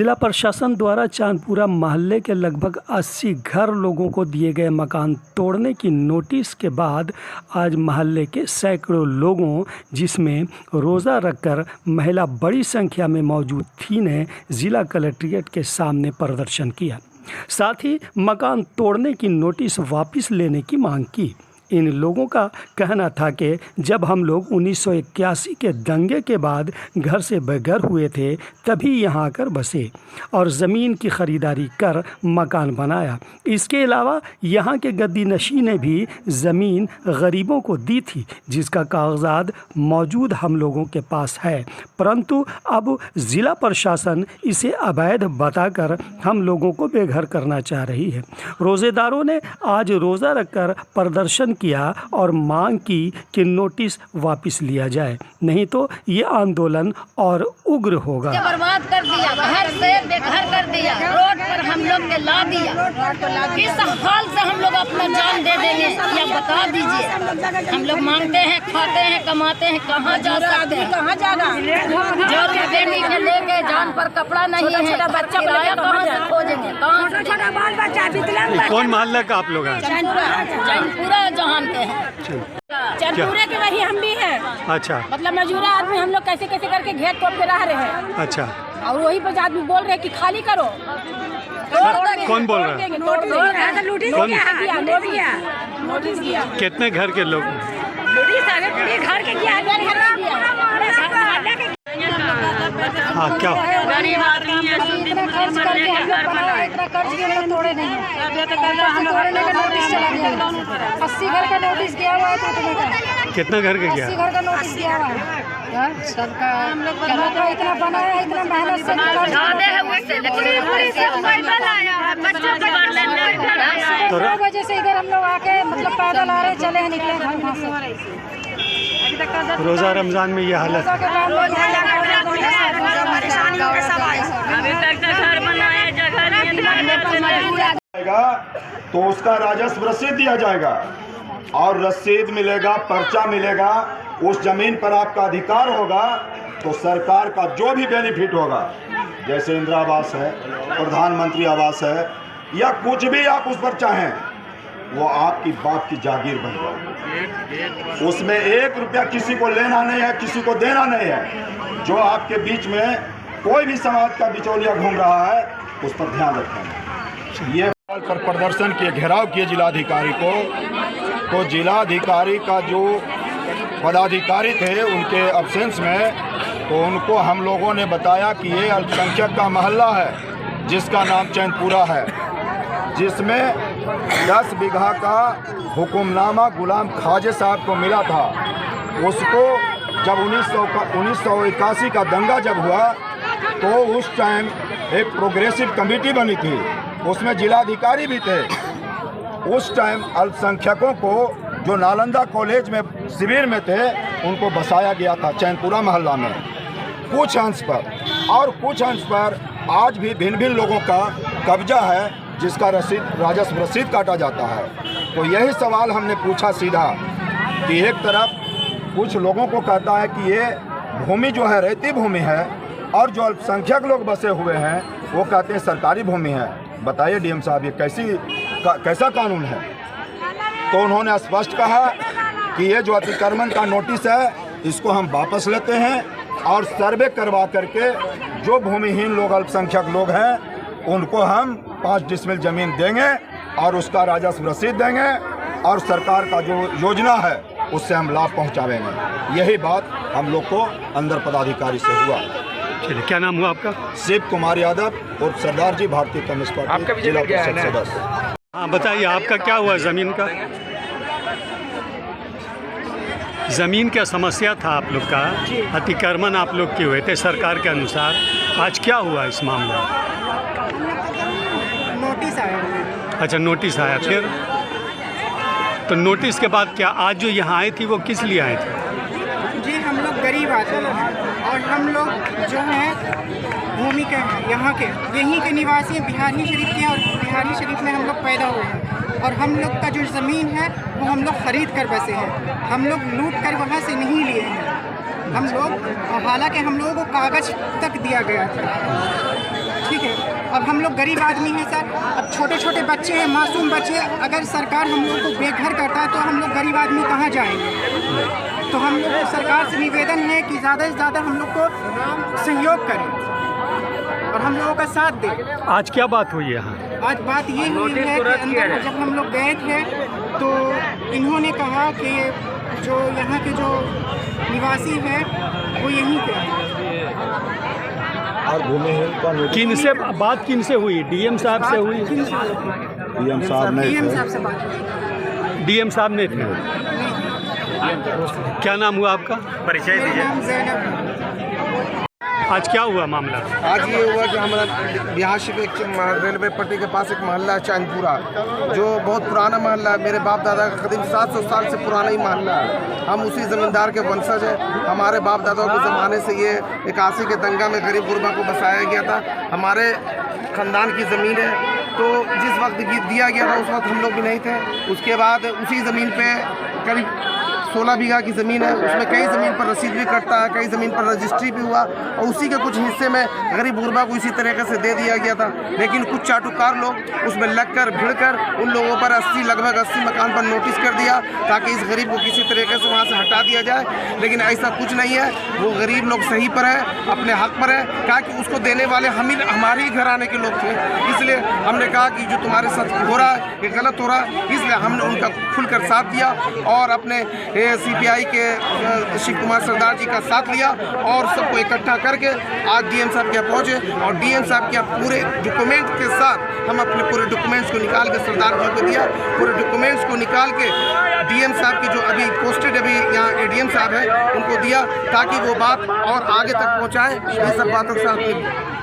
जिला प्रशासन द्वारा चांदपुरा मोहल्ले के लगभग 80 घर लोगों को दिए गए मकान तोड़ने की नोटिस के बाद आज मोहल्ले के सैकड़ों लोगों, जिसमें रोज़ा रखकर महिला बड़ी संख्या में मौजूद थी, ने जिला कलेक्ट्रेट के सामने प्रदर्शन किया। साथ ही मकान तोड़ने की नोटिस वापस लेने की मांग की। इन लोगों का कहना था कि जब हम लोग 1981 के दंगे के बाद घर से बेघर हुए थे तभी यहाँ आकर बसे और ज़मीन की ख़रीदारी कर मकान बनाया। इसके अलावा यहाँ के गद्दी नशी ने भी ज़मीन गरीबों को दी थी, जिसका कागजात मौजूद हम लोगों के पास है, परंतु अब ज़िला प्रशासन इसे अवैध बताकर हम लोगों को बेघर करना चाह रही है। रोज़ेदारों ने आज रोज़ा रखकर प्रदर्शन किया और मांग की कि नोटिस वापस लिया जाए, नहीं तो ये आंदोलन और उग्र होगा। बर्बाद कर दिया, घर से बेघर कर दिया, रोड पर हम लोग के ला दिया। किस हाल से हम लोग अपना जान दे देंगे या बता दीजिए। हम लोग मांगते हैं, खाते हैं, कमाते हैं, कहाँ जा सकते हैं, कहाँ जाना। जो बेटी के लेके जान पर कपड़ा नहीं है, बच्चा कहाँ से खोजेंगे, कहाँ से। कौन मोहल्ला का आप लोग हैं? चांदपुरा जहान के हैं, चांदपुरे के वही हम भी हैं। अच्छा, मतलब मजूरा आदमी हम लोग कैसे कैसे करके घेर तोड़ के रह रहे हैं। अच्छा, और वही पर आदमी बोल रहे हैं कि खाली करो। कौन बोल रहा है? नोटिस दिया। कितने घर के लोग? घर के किया, हाँ, क्या गरीब आदमी है, इतना खर्च करके हम लोग बनाए, इतना कर्ज के लोग तोड़े नहीं है। तोड़ने का नोटिस चला गया, 80 घर का नोटिस दिया हुआ है। कितना घर का गया? 80 घर का नोटिस दिया हुआ है सबका। इतना बनाया, इतना मेहनत से तो 9 बजे से इधर हम लोग आके मतलब पैदल आ रहे, चले हैं, निकले वहाँ से। रोज़ा रमज़ान में ये हालत है। तो उसका राजस्व रसीद दिया जाएगा और रसीद मिलेगा, पर्चा मिलेगा, उस जमीन पर आपका अधिकार होगा, तो सरकार का जो भी बेनिफिट होगा, जैसे इंदिरा आवास है, प्रधानमंत्री आवास है, या कुछ भी आप उस पर चाहें, वो आपकी बाप की जागीर बन जाए। उसमें 1 रुपया किसी को लेना नहीं है, किसी को देना नहीं है। जो आपके बीच में कोई भी समाज का बिचौलिया घूम रहा है, उस पर ध्यान रखें। ये पर प्रदर्शन किए, घेराव किए जिलाधिकारी को, तो जिलाधिकारी का जो पदाधिकारी थे उनके अब्सेंस में, तो उनको हम लोगों ने बताया कि ये अल्पसंख्यक का मोहल्ला है जिसका नाम चैनपुरा है, जिसमें 10 बीघा का हुक्मनामा गुलाम खाजे साहब को मिला था। उसको जब 1981 का दंगा जब हुआ तो उस टाइम एक प्रोग्रेसिव कमेटी बनी थी, उसमें जिलाधिकारी भी थे। उस टाइम अल्पसंख्यकों को जो नालंदा कॉलेज में शिविर में थे, उनको बसाया गया था चैनपुरा मोहल्ला में, कुछ अंश पर, और कुछ अंश पर आज भी भिन्न भिन्न लोगों का कब्जा है, जिसका राजस्व रसीद काटा जाता है। तो यही सवाल हमने पूछा सीधा कि एक तरफ कुछ लोगों को कहता है कि ये भूमि जो है रेती भूमि है, और जो अल्पसंख्यक लोग बसे हुए हैं वो कहते हैं सरकारी भूमि है। बताइए डीएम साहब, ये कैसा कानून है? तो उन्होंने स्पष्ट कहा कि ये जो अतिक्रमण का नोटिस है, इसको हम वापस लेते हैं और सर्वे करवा करके जो भूमिहीन लोग, अल्पसंख्यक लोग हैं, उनको हम 5 डिसमिल ज़मीन देंगे और उसका राजस्व रसीद देंगे, और सरकार का जो योजना है उससे हम लाभ पहुंचावेंगे। यही बात हम लोग को अंदर पदाधिकारी से हुआ। चलिए, क्या नाम हुआ आपका? शिव कुमार यादव और सरदार जी, भारतीय कम्युनिस्ट पार्टी जिला परिषद सदस्य। हाँ, बताइए आपका क्या हुआ ज़मीन का? ज़मीन क्या समस्या था आप लोग का? अतिक्रमण आप लोग के हुए थे सरकार के अनुसार, आज क्या हुआ इस मामले में? नोटिस आया। अच्छा, नोटिस आया, फिर? तो नोटिस के बाद क्या आज जो यहाँ आए थी वो किस लिए आए थे? जी, हम लोग गरीब आदमी हैं और हम लोग जो हैं भूमि के हैं, यहाँ के, यहीं के निवासी हैं, बिहारी शरीफ के हैं, और बिहारी शरीफ में हम लोग पैदा हुए हैं। और हम लोग का जो ज़मीन है वो हम लोग ख़रीद कर बसे हैं, हम लोग लूट कर वहाँ से नहीं लिए हैं। हम लोग, हालांकि हम लोगों को कागज़ तक दिया गया था। ठीक है। अब हम लोग गरीब आदमी हैं सर, अब छोटे छोटे बच्चे हैं, मासूम बच्चे, अगर सरकार हम लोग को बेघर करता है तो हम लोग गरीब आदमी कहाँ जाएंगे। तो हम लोग को सरकार से निवेदन है कि ज़्यादा से ज़्यादा हम लोग को सहयोग करें और हम लोगों का साथ दें। आज क्या बात हुई यहाँ? आज बात ये हुई है कि अंदर जब हम लोग गए थे तो इन्होंने कहा कि जो यहाँ के जो निवासी है वो यहीं के हैं और भूमिहीन का किन से बात किन से हुई? डीएम साहब से हुई? डीएम साहब ने डीएम साहब से बात हुई। डीएम साहब ने थे। क्या नाम हुआ आपका? परिचय दीजिए। नाम ज़ैनब। आज क्या हुआ मामला? आज ये हुआ कि हमारा बिहार शिप रेलवे पट्टी के पास एक मोहल्ला है चांदपुरा, जो बहुत पुराना मोहल्ला है। मेरे बाप दादा का करीब 700 साल से पुराना ही मोहल्ला है। हम उसी ज़मींदार के वंशज हैं। हमारे बाप दादाओं के ज़माने से ये 81 के दंगा में गरीब गुरबा को बसाया गया था। हमारे ख़ानदान की ज़मीन है, तो जिस वक्त दिया गया था उस वक्त हम लोग भी नहीं थे। उसके बाद उसी ज़मीन पर करीब 16 बीघा की ज़मीन है, उसमें कई ज़मीन पर रसीद भी कटता है, कई ज़मीन पर रजिस्ट्री भी हुआ और उसी के कुछ हिस्से में गरीब गुरबा को इसी तरीके से दे दिया गया था। लेकिन कुछ चाटुकार लोग उसमें लगकर भिड़कर उन लोगों पर लगभग 80 मकान पर नोटिस कर दिया ताकि इस गरीब को किसी तरीके से वहाँ से हटा दिया जाए। लेकिन ऐसा कुछ नहीं है, वो गरीब लोग सही पर है, अपने हक पर है, कहा कि उसको देने वाले हमारे ही घराने के लोग थे। इसलिए हमने कहा कि जो तुम्हारे साथ हो रहा है ये गलत हो रहा है, इसलिए हमने उनका खुलकर साथ दिया और अपने CPI के शिव कुमार सरदार जी का साथ लिया और सबको इकट्ठा करके आज डीएम साहब के यहाँ पहुँचे और डीएम साहब के यहाँ पूरे डॉक्यूमेंट के साथ हम अपने पूरे डॉक्यूमेंट्स को निकाल के सरदार जी को दिया। पूरे डॉक्यूमेंट्स को निकाल के डीएम साहब की जो अभी पोस्टेड अभी यहाँ ADM साहब है उनको दिया ताकि वो बात और आगे तक पहुँचाएँ। ये सब बातों के साथ